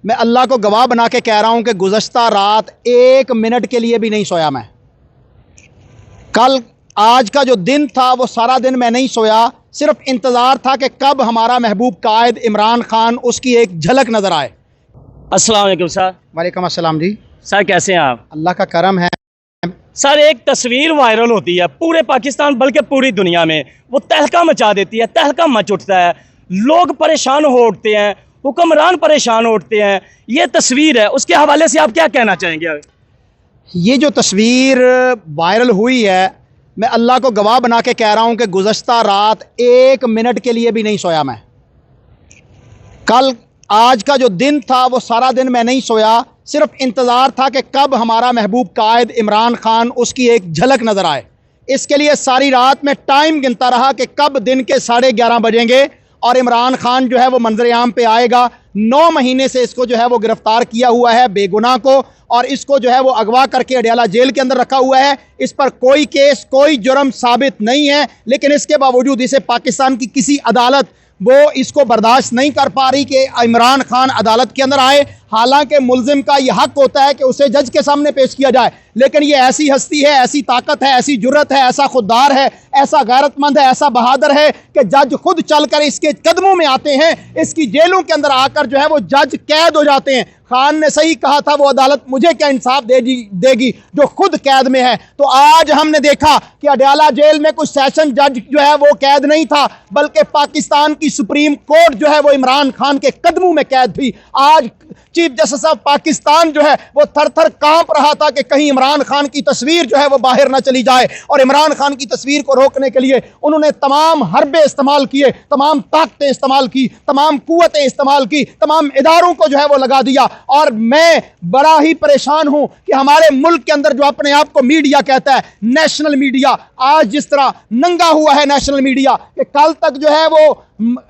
मैं अल्लाह को गवाह बना के कह रहा हूं कि गुज़श्ता रात 1 मिनट के लिए भी नहीं सोया मैं। कल आज का जो दिन था वो सारा दिन मैं नहीं सोया, सिर्फ इंतज़ार था कि कब हमारा महबूब कायद इमरान खान उसकी एक झलक नज़र आए। अस्सलाम वालेकुम सर। वालेकुम अस्सलाम जी। सर कैसे हैं आप? अल्लाह का करम है। सर एक तस्वीर वायरल होती है पूरे पाकिस्तान बल्कि पूरी दुनिया में, वो तहलका मचा देती है, तहलका मच उठता है, लोग परेशान हो उठते हैं, हुक्मरान परेशान हो उठते हैं। ये तस्वीर है, उसके हवाले से आप क्या कहना चाहेंगे? ये जो तस्वीर वायरल हुई है, मैं अल्लाह को गवाह बना के कह रहा हूं कि गुज़श्ता रात 1 मिनट के लिए भी नहीं सोया मैं। कल आज का जो दिन था वो सारा दिन मैं नहीं सोया, सिर्फ इंतज़ार था कि कब हमारा महबूब कायद इमरान खान उसकी एक झलक नज़र आए। इसके लिए सारी रात मैं टाइम गिनता रहा कि कब दिन के 11:30 बजेंगे और इमरान खान जो है वो मंजर-ए-आम पे आएगा। 9 महीने से इसको जो है वो गिरफ्तार किया हुआ है बेगुनाह को, और इसको जो है वो अगवा करके अडयाला जेल के अंदर रखा हुआ है। इस पर कोई केस, कोई जुर्म साबित नहीं है, लेकिन इसके बावजूद इसे पाकिस्तान की किसी अदालत वो इसको बर्दाश्त नहीं कर पा रही कि इमरान खान अदालत के अंदर आए। हालांकि मुल्जिम का यह हक होता है कि उसे जज के सामने पेश किया जाए, लेकिन ये ऐसी हस्ती है, ऐसी ताकत है, ऐसी जुर्रत है, ऐसा खुददार है, ऐसा गैरतमंद है, ऐसा बहादुर है कि जज खुद चलकर इसके कदमों में आते हैं। इसकी जेलों के अंदर आकर जो है वो जज कैद हो जाते हैं। खान ने सही कहा था, वो अदालत मुझे क्या इंसाफ देगी जो खुद कैद में है। तो आज हमने देखा कि अडयाला जेल में कुछ सेशन जज जो है वो कैद नहीं था, बल्कि पाकिस्तान की सुप्रीम कोर्ट जो है वो इमरान खान के कदमों में कैद थी। आज चीफ जस्टिस ऑफ पाकिस्तान जो है वो थर थर कांप रहा था कि कहीं इमरान खान की तस्वीर जो है वो बाहर ना चली जाए, और इमरान खान की तस्वीर को रोकने के लिए उन्होंने तमाम हरबे इस्तेमाल किए, तमाम ताकतें इस्तेमाल की, तमाम कुव्वतें इस्तेमाल की, तमाम इदारों को जो है वो लगा दिया। और मैं बड़ा ही परेशान हूं कि हमारे मुल्क के अंदर जो अपने आप को मीडिया कहता है, नेशनल मीडिया, आज जिस तरह नंगा हुआ है नेशनल मीडिया कि कल तक जो है वो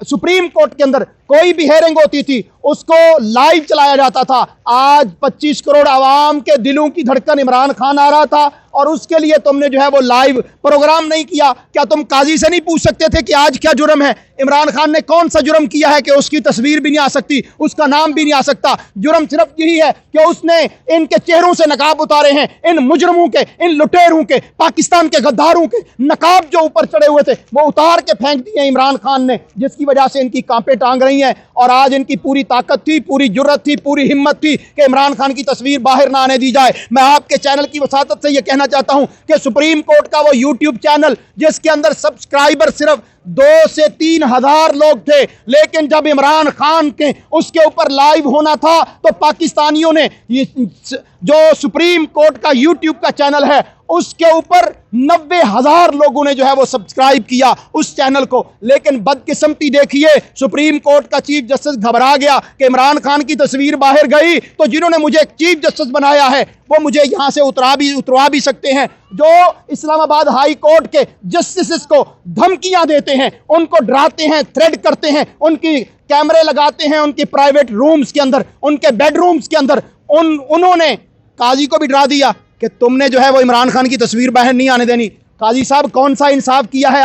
सुप्रीम कोर्ट के अंदर कोई भी हेयरिंग होती थी उसको लाइव चलाया जाता था। आज 25 करोड़ आवाम के दिलों की धड़कन इमरान खान आ रहा था, और उसके लिए तुमने जो है वो लाइव प्रोग्राम नहीं किया। क्या तुम काजी से नहीं पूछ सकते थे कि आज क्या जुर्म है? इमरान खान ने कौन सा जुर्म किया है कि उसकी तस्वीर भी नहीं आ सकती, उसका नाम भी नहीं आ सकता? जुर्म सिर्फ यही है कि उसने इनके चेहरों से नकाब उतारे हैं, इन मुजरमों के, इन लुटेरों के, पाकिस्तान के गद्दारों के नकाब जो ऊपर चढ़े हुए थे वो उतार के फेंक दिए इमरान खान ने, जिसकी वजह से इनकी कांपे टांग रही हैं। और आज इनकी पूरी ताकत थी, पूरी जुर्रत थी, पूरी हिम्मत थी कि इमरान खान की तस्वीर बाहर ना आने दी जाए। मैं आपके चैनल की वसातत से यह कहना चाहता हूं कि सुप्रीम कोर्ट का वो यूट्यूब चैनल जिसके अंदर सब्सक्राइबर सिर्फ 2 से 3 हजार लोग थे, लेकिन जब इमरान खान के उसके ऊपर लाइव होना था तो पाकिस्तानियों ने जो सुप्रीम कोर्ट का यूट्यूब का चैनल है उसके ऊपर 90,000 लोगों ने जो है वो सब्सक्राइब किया उस चैनल को। लेकिन बदकिस्मती देखिए, सुप्रीम कोर्ट का चीफ जस्टिस घबरा गया कि इमरान खान की तस्वीर बाहर गई तो जिन्होंने मुझे चीफ जस्टिस बनाया है वो मुझे यहां से उतरवा भी सकते हैं। जो इस्लामाबाद हाई कोर्ट के जस्टिस को धमकियां देते हैं, उनको डराते हैं, थ्रेड करते हैं, उनकी कैमरे लगाते हैं उनके प्राइवेट रूम्स के अंदर, उनके बेडरूम्स के अंदर, उन्होंने काजी को भी डरा दिया कि तुमने जो है वो इमरान खान की तस्वीर बाहर नहीं आने देनी। काजी साहब, कौन सा इंसाफ किया है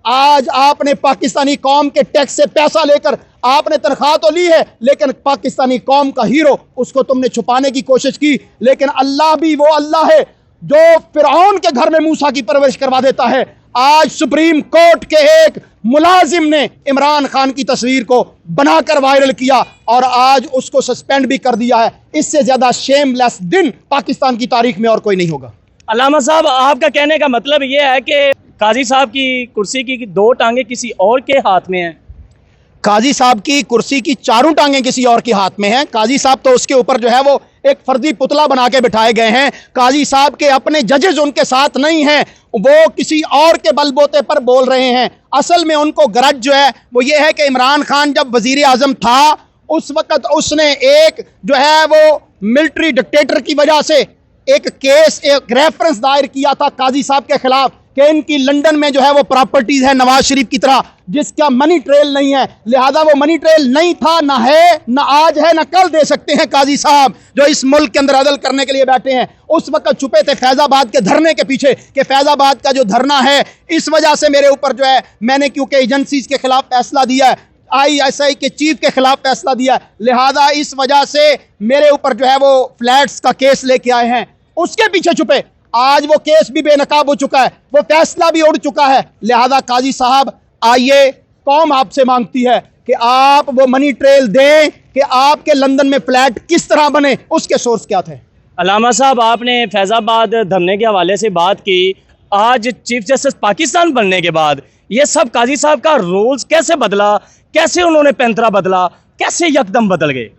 आज आपने पाकिस्तानी कौम के टैक्स से पैसा लेकर आपने तनख्वाह तो ली है, लेकिन पाकिस्तानी कौम का हीरो उसको तुमने छुपाने की कोशिश की। लेकिन अल्लाह भी वो अल्लाह है जो फिरौन के घर में मूसा की परवरिश करवा देता है। आज सुप्रीम कोर्ट के एक मुलाजिम ने इमरान खान की तस्वीर को बनाकर वायरल किया और आज उसको सस्पेंड भी कर दिया है। इससे ज्यादा शेमलेस दिन पाकिस्तान की तारीख में और कोई नहीं होगा। अल्लामा साहब, आपका कहने का मतलब ये है कि काजी साहब की कुर्सी की 2 टांगे किसी और के हाथ में हैं? काजी साहब की कुर्सी की 4 टांगें किसी और के हाथ में हैं। काजी साहब तो उसके ऊपर जो है वो एक फर्जी पुतला बना के बिठाए गए हैं। काजी साहब के अपने जजेस उनके साथ नहीं हैं, वो किसी और के बलबोते पर बोल रहे हैं। असल में उनको गरज जो है वो ये है कि इमरान खान जब वजीर आजम था उस वक्त उसने एक जो है वो मिलिट्री डिक्टेटर की वजह से एक केस, एक रेफरेंस दायर किया था काजी साहब के खिलाफ कि इनकी लंदन में जो है वो प्रॉपर्टीज है नवाज शरीफ की तरह, जिसका मनी ट्रेल नहीं है। लिहाजा वो मनी ट्रेल नहीं था, ना है, ना आज है, ना कल दे सकते हैं काजी साहब जो इस मुल्क के अंदर अदल करने के लिए बैठे हैं। उस वक्त छुपे थे फैजाबाद के धरने के पीछे कि फैजाबाद का जो धरना है इस वजह से मेरे ऊपर जो है मैंने क्योंकि एजेंसीज के खिलाफ फैसला दिया है। ISI के चीफ के खिलाफ फैसला दिया, लिहाजा इस वजह से मेरे ऊपर जो है वो फ्लैट्स का केस लेके आए हैं। उसके पीछे छुपे आज वो केस भी बेनकाब हो चुका है, वो फैसला भी उड़ चुका है। लिहाजा काजी साहब आइए, कौम आपसे मांगती है कि आप वो मनी ट्रेल दें कि आपके लंदन में फ्लैट किस तरह बने, उसके सोर्स क्या थे। अलामा साहब, आपने फैज़ाबाद धरने के हवाले से बात की। आज चीफ जस्टिस पाकिस्तान बनने के बाद ये सब काजी साहब का रोल्स कैसे बदला, कैसे उन्होंने पैंतरा बदला, कैसे यकदम बदल गए?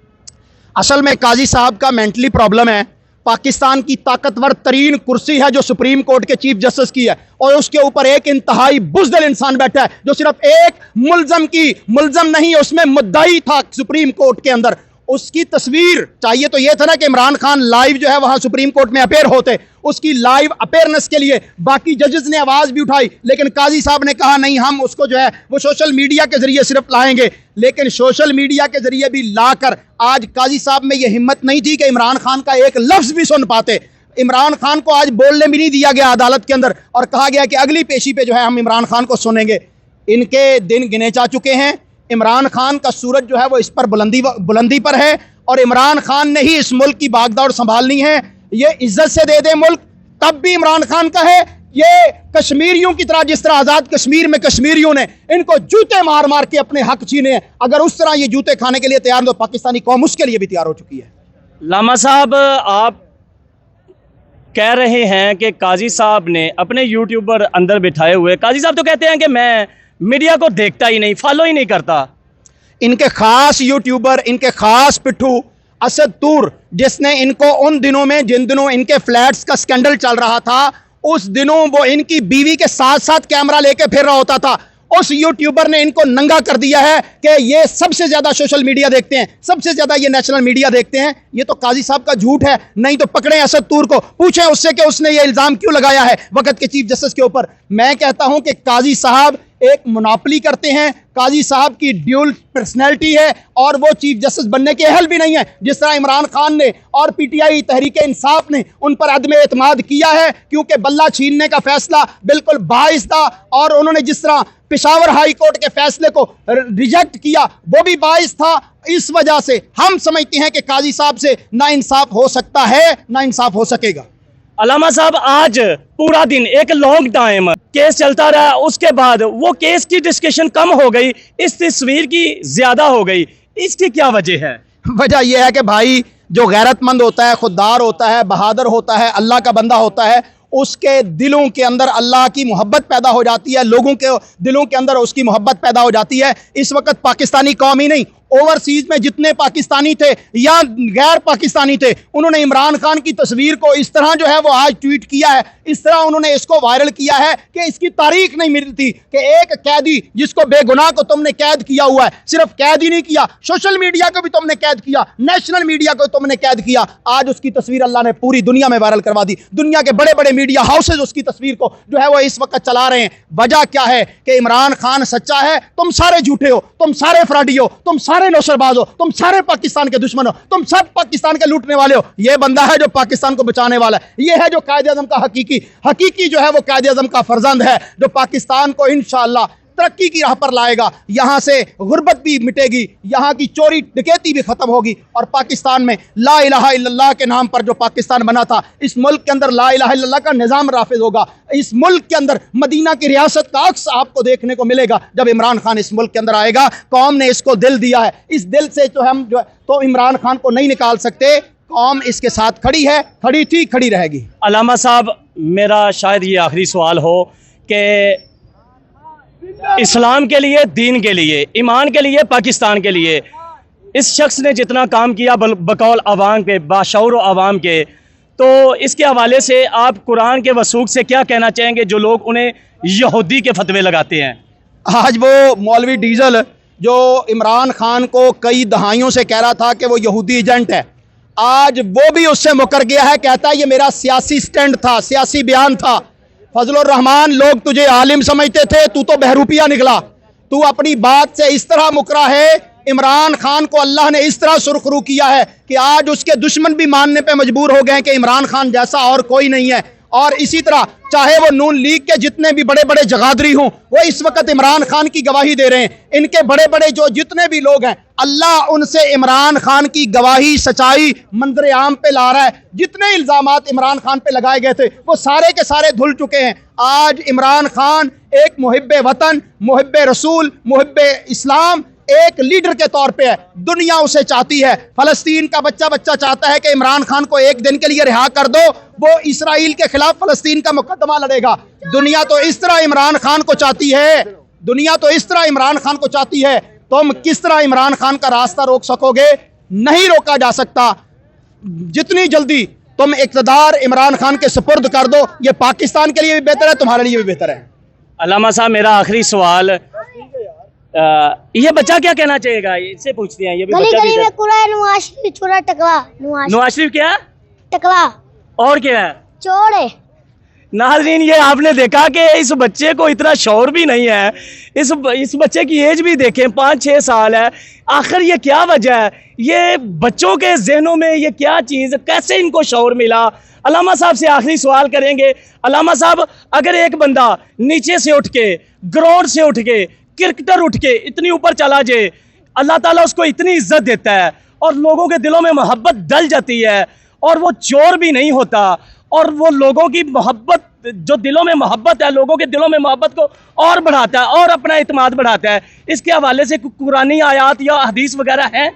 असल में काजी साहब का मेंटली प्रॉब्लम है। पाकिस्तान की ताकतवर तरीन कुर्सी है जो सुप्रीम कोर्ट के चीफ जस्टिस की है, और उसके ऊपर एक इंतहाई बुज़दिल इंसान बैठा है जो सिर्फ एक मुल्जम नहीं, उसमें मुद्दाई था सुप्रीम कोर्ट के अंदर। उसकी तस्वीर चाहिए तो यह था ना कि इमरान खान लाइव जो है वहां सुप्रीम कोर्ट में अपेयर होते, उसकी लाइव अपेयरनेस के लिए बाकी जजेस ने आवाज भी उठाई, लेकिन काजी साहब ने कहा नहीं, हम उसको जो है वो सोशल मीडिया के जरिए सिर्फ लाएंगे। लेकिन सोशल मीडिया के जरिए भी लाकर आज काजी साहब में यह हिम्मत नहीं थी कि इमरान खान का एक लफ्ज भी सुन पाते। इमरान खान को आज बोलने भी नहीं दिया गया अदालत के अंदर, और कहा गया कि अगली पेशी पे जो है हम इमरान खान को सुनेंगे। इनके दिन गिने जा चुके हैं। इमरान खान का सूरज जो है वो इस पर बुलंदी पर है, और इमरान खान ने ही इस मुल्क की भागदौड़ संभालनी है। ये इज्जत से दे दे मुल्क तब भी इमरान खान का है। ये कश्मीरियों की तरह, जिस तरह आज़ाद कश्मीर में कश्मीरियों ने इनको जूते मार मार के अपने हक छीने हैं, अगर उस तरह ये जूते खाने के लिए तैयार, तो पाकिस्तानी कौम उसके लिए भी तैयार हो चुकी है। लामा साहब, आप कह रहे हैं कि काजी साहब ने अपने यूट्यूबर अंदर बिठाए हुए, काजी साहब तो कहते हैं कि मैं मीडिया को देखता ही नहीं, फॉलो ही नहीं करता। इनके खास यूट्यूबर, इनके खास पिट्ठू असद तूर, जिसने इनको उन दिनों में, जिन दिनों इनके फ्लैट्स का स्कैंडल चल रहा था, उस दिनों वो इनकी बीवी के साथ साथ कैमरा लेके फिर रहा होता था, उस यूट्यूबर ने इनको नंगा कर दिया है कि ये सबसे ज्यादा सोशल मीडिया देखते हैं, सबसे ज्यादा ये नेशनल मीडिया देखते हैं। ये तो काजी साहब का झूठ है। नहीं तो पकड़े असद तूर को, पूछें उससे कि उसने ये इल्जाम क्यों लगाया है वक्त के चीफ जस्टिस के ऊपर। मैं कहता हूं कि काजी साहब एक मोनोपोली करते हैं, काजी साहब की ड्यूल पर्सनैलिटी है, और वो चीफ जस्टिस बनने के अहल भी नहीं है। जिस तरह इमरान खान ने और PTI तहरीक इंसाफ ने उन पर अदम एतमाद किया है, क्योंकि बल्ला छीनने का फैसला बिल्कुल बाइस था, और उन्होंने जिस तरह पेशावर हाई कोर्ट के फैसले को रिजेक्ट किया वो भी बाइस था। इस वजह से हम समझते हैं कि काजी साहब से ना इंसाफ हो सकता है, ना इंसाफ हो सकेगा। अलामा साहब, आज पूरा दिन एक लॉन्ग टाइम केस चलता रहा, उसके बाद वो केस की डिस्कशन कम हो गई, इस तस्वीर की ज्यादा हो गई, इसकी क्या वजह है? वजह यह है कि भाई जो गैरतमंद होता है, खुददार होता है, बहादुर होता है, अल्लाह का बंदा होता है, उसके दिलों के अंदर अल्लाह की मोहब्बत पैदा हो जाती है, लोगों के दिलों के अंदर उसकी मोहब्बत पैदा हो जाती है। इस वक्त पाकिस्तानी कौम ही नहीं, ओवरसीज में जितने पाकिस्तानी थे या गैर पाकिस्तानी थे, उन्होंने इमरान खान की तस्वीर को इस तरह जो है वो आज ट्वीट किया है, इस तरह उन्होंने इसको वायरल किया है कि इसकी तारीख नहीं मिलती कि एक कैदी जिसको बेगुनाह को तुमने कैद किया हुआ है, सिर्फ कैद ही नहीं किया, सोशल मीडिया को भी तुमने कैद किया, नेशनल मीडिया को तुमने कैद किया। आज उसकी तस्वीर अल्लाह ने पूरी दुनिया में वायरल करवा दी। दुनिया के बड़े बड़े मीडिया हाउसेज उसकी तस्वीर को जो है वो इस वक्त चला रहे हैं। वजह क्या है कि इमरान खान सच्चा है, तुम सारे झूठे हो, तुम सारे फ्रॉडी हो, तुम सारे नौशरबाज हो, तुम सारे पाकिस्तान के दुश्मन हो, तुम सब पाकिस्तान के लूटने वाले हो। यह बंदा है जो पाकिस्तान को बचाने वाला है, यह है जो कायदे आज़म का हकीकी जो है वो कायदे आज़म का फर्जंद है, जो पाकिस्तान को इंशाअल्लाह तरक्की की राह पर लाएगा। यहां से गुर्बत भी मिटेगी, यहां की चोरी डकैती भी खत्म होगी, और पाकिस्तान में ला इलाहा इल्लल्लाह के नाम पर जो पाकिस्तान बना था, इस मुल्क के अंदर ला इलाहा इल्लल्लाह का निज़ाम राफिज होगा। इस मुल्क के अंदर मदीना की रियासत का अक्स आपको देखने को मिलेगा जब इमरान खान इस मुल्क के अंदर आएगा। कौम ने इसको दिल दिया है, इस दिल से तो हम जो है तो इमरान खान को नहीं निकाल सकते। कौम इसके साथ खड़ी है, खड़ी थी, खड़ी रहेगी। अलामा साहब, मेरा शायद ये आखिरी सवाल हो कि इस्लाम के लिए, दीन के लिए, ईमान के लिए, पाकिस्तान के लिए इस शख्स ने जितना काम किया बकौल अवाम के, बाशऊर अवाम के, तो इसके हवाले से आप कुरान के वसूख से क्या कहना चाहेंगे जो लोग उन्हें यहूदी के फतवे लगाते हैं? आज वो मौलवी डीजल जो इमरान खान को कई दहाइयों से कह रहा था कि वो यहूदी एजेंट है, आज वो भी उससे मुकर गया है। कहता है ये मेरा सियासी स्टैंड था, सियासी बयान था। फजलुर रहमान, लोग तुझे आलिम समझते थे, तू तो बहरूपिया निकला। तू अपनी बात से इस तरह मुकरा है। इमरान खान को अल्लाह ने इस तरह सुरखरू किया है कि आज उसके दुश्मन भी मानने पे मजबूर हो गए कि इमरान खान जैसा और कोई नहीं है। और इसी तरह चाहे वो नून लीग के जितने भी बड़े बड़े जगादरी हों, वो इस वक्त इमरान खान की गवाही दे रहे हैं। इनके बड़े बड़े जो जितने भी लोग हैं, अल्लाह उनसे इमरान खान की गवाही सच्चाई मंजर आम पे ला रहा है। जितने इल्जामात इमरान खान पे लगाए गए थे वो सारे के सारे धुल चुके हैं। आज इमरान खान एक मुहिब्बे वतन, मुहिब्बे रसूल, मुहिब्बे इस्लाम, एक लीडर के तौर पे है। दुनिया उसे चाहती है। फलस्तीन का बच्चा बच्चा चाहता है कि इमरान खान को एक दिन के लिए रिहा कर दो, वो इसराइल के खिलाफ फलस्तीन का मुकदमा लड़ेगा। दुनिया तो इस तरह इमरान खान को चाहती है, दुनिया तो इस तरह इमरान खान को चाहती है। तुम किस तरह इमरान खान का रास्ता रोक सकोगे? नहीं रोका जा सकता। जितनी जल्दी तुम इक़्तिदार इमरान खान के सुपुर्द कर दो, ये पाकिस्तान के लिए भी बेहतर है, तुम्हारे लिए भी बेहतर है। अल्लामा साहब, मेरा आखिरी सवाल, ये बच्चा क्या कहना चाहेगा? इससे पूछते हैं। ये भी बच्चा भी नवाज शरीफ छोड़ा टकवा, नवाज शरीफ क्या टकवा और क्या है? चोर है। नाज़रीन, ये आपने देखा कि इस बच्चे को इतना शौर भी नहीं है। इस बच्चे की एज भी देखें, 5-6 साल है। आखिर ये क्या वजह है? ये बच्चों के जहनों में ये क्या चीज़, कैसे इनको शौर मिला? अल्लामा साहब से आखिरी सवाल करेंगे। अल्लामा साहब, अगर एक बंदा नीचे से उठ के, ग्राउंड से उठ के, क्रिकेटर उठ के इतनी ऊपर चला जाए, अल्लाह ताला उसको इतनी इज्जत देता है और लोगों के दिलों में मोहब्बत डल जाती है, और वो चोर भी नहीं होता, और वो लोगों की मोहब्बत, जो दिलों में मोहब्बत है, लोगों के दिलों में मोहब्बत को और बढ़ाता है और अपना इत्मीनान बढ़ाता है। इसके हवाले से कुरानी आयात या हदीस वगैरह है?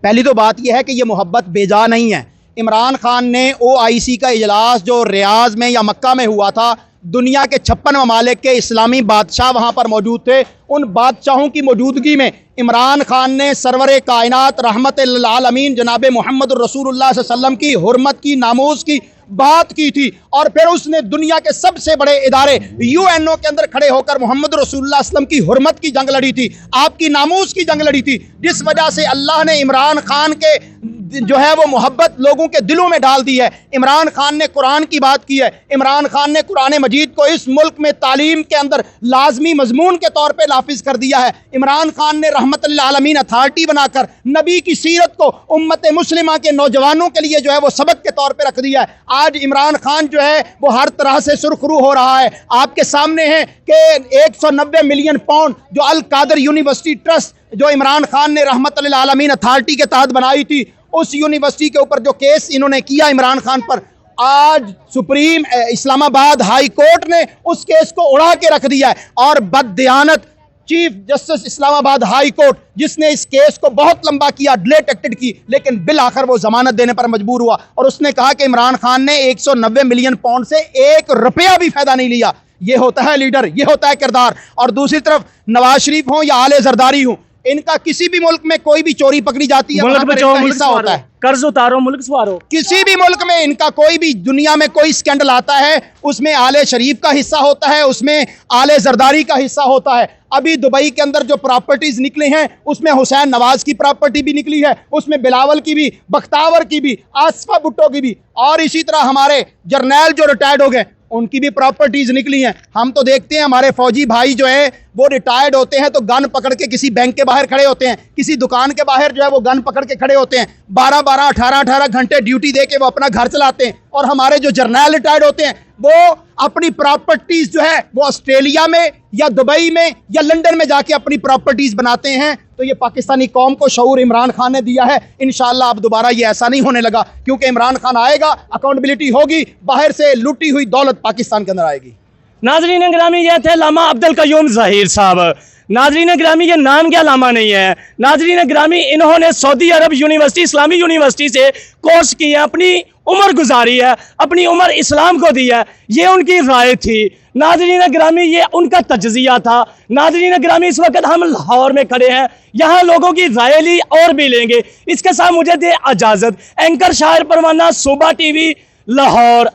पहली तो बात यह है कि यह मोहब्बत बेजा नहीं है। इमरान खान ने OIC का इजलास जो रियाज में या मक्का में हुआ था, दुनिया के 56 ममालिक के इस्लामी बादशाह वहाँ पर मौजूद थे। उन बादशाहों की मौजूदगी में इमरान खान ने सरवर कायनात रहमत लिल आलमीन जनाब मोहम्मद रसूलुल्लाह सल्लल्लाहु अलैहि वसल्लम की हुर्मत की, नामूस की बात की थी। और फिर उसने दुनिया के सबसे बड़े इदारे UNO के अंदर खड़े होकर मोहम्मद रसूलुल्लाह सल्लल्लाहु अलैहि वसल्लम की हुर्मत की जंग लड़ी थी, आपकी नामूस की जंग लड़ी थी, जिस वजह से अल्लाह ने इमरान खान के जो है वो मोहब्बत लोगों के दिलों में डाल दी है। इमरान खान ने कुरान की बात की है। इमरान खान ने कुरान मजीद को इस मुल्क में तालीम के अंदर लाजमी मजमून के तौर पे नाफिज कर दिया है। इमरान खान ने रहमत लिल आलमीन अथॉरिटी बनाकर नबी की सीरत को उम्मत मुस्लिमा के नौजवानों के लिए जो है वो सबक के तौर पे रख दिया है। आज इमरान खान जो है वो हर तरह से सुरखरू हो रहा है। आपके सामने है कि 190 मिलियन पाउंड जो अल कादर यूनिवर्सिटी ट्रस्ट जो इमरान खान ने रहमत लिल आलमीन अथॉरिटी के तहत बनाई थी, उस यूनिवर्सिटी के ऊपर जो केस इन्होंने किया इमरान खान पर, आज सुप्रीम इस्लामाबाद हाई कोर्ट ने उस केस को उड़ा के रख दिया है। और बददियानत chief justice Islamabad high court, जिसने इस केस को बहुत लंबा किया, डिले टेक्टेड की, लेकिन बिल आखिर वो जमानत देने पर मजबूर हुआ और उसने कहा कि इमरान खान ने 190 मिलियन पाउंड से 1 रुपया भी फायदा नहीं लिया। ये होता है लीडर, ये होता है किरदार। और दूसरी तरफ नवाज शरीफ हो या आले जरदारी हो, इनका किसी भी मुल्क में कोई भी चोरी पकड़ी जाती है, मुल्क बचाओ, मुल्क हिस्सा होता है। कर्ज उतारो, मुल्क सवारो। किसी भी मुल्क में इनका कोई भी दुनिया में कोई स्कैंडल आता है, उसमें आले शरीफ का हिस्सा होता है, उसमें आले जरदारी का हिस्सा होता है। अभी दुबई के अंदर जो प्रॉपर्टीज निकले हैं उसमें हुसैन नवाज की प्रॉपर्टी भी निकली है, उसमें बिलावल की भी, बख्तावर की भी, आसफा भुट्टो की भी, और इसी तरह हमारे जर्नैल जो रिटायर्ड हो गए उनकी भी प्रॉपर्टीज निकली हैं। हम तो देखते हैं हमारे फौजी भाई जो है वो रिटायर्ड होते हैं तो गन पकड़ के किसी बैंक के बाहर खड़े होते हैं, किसी दुकान के बाहर जो है वो गन पकड़ के खड़े होते हैं, 12-12, 18-18 घंटे ड्यूटी दे के वो अपना घर चलाते हैं। और हमारे जो जर्नैल रिटायर्ड होते हैं वो अपनी प्रॉपर्टीज जो है वो ऑस्ट्रेलिया में या दुबई में या लंदन में जाके अपनी प्रॉपर्टीज बनाते हैं। तो ये पाकिस्तानी कौम को शऊर इमरान खान ने दिया है। इंशाअल्लाह अब दोबारा ये ऐसा नहीं होने लगा, क्योंकि इमरान खान आएगा, अकाउंटेबिलिटी होगी, बाहर से लूटी हुई दौलत पाकिस्तान के अंदर आएगी। नाज़रीन गिरामी, ये थे लामा अब्दुल कयूम ज़हीर साहब। नाज़रीन गिरामी, ये नाम क्या लामा नहीं है। नाज़रीन गिरामी, इन्होंने सऊदी अरब यूनिवर्सिटी, इस्लामी यूनिवर्सिटी से कोर्स किए, अपनी उम्र गुजारी है, अपनी उम्र इस्लाम को दी है। ये उनकी राय थी। नाज़रीन गिरामी, ये उनका तज्ज़िया था। नाज़रीन गिरामी, इस वक्त हम लाहौर में खड़े हैं, यहाँ लोगों की राय ली और भी लेंगे। इसके साथ मुझे दे इजाज़त। एंकर शायर परवाना, सूबा TV, लाहौर।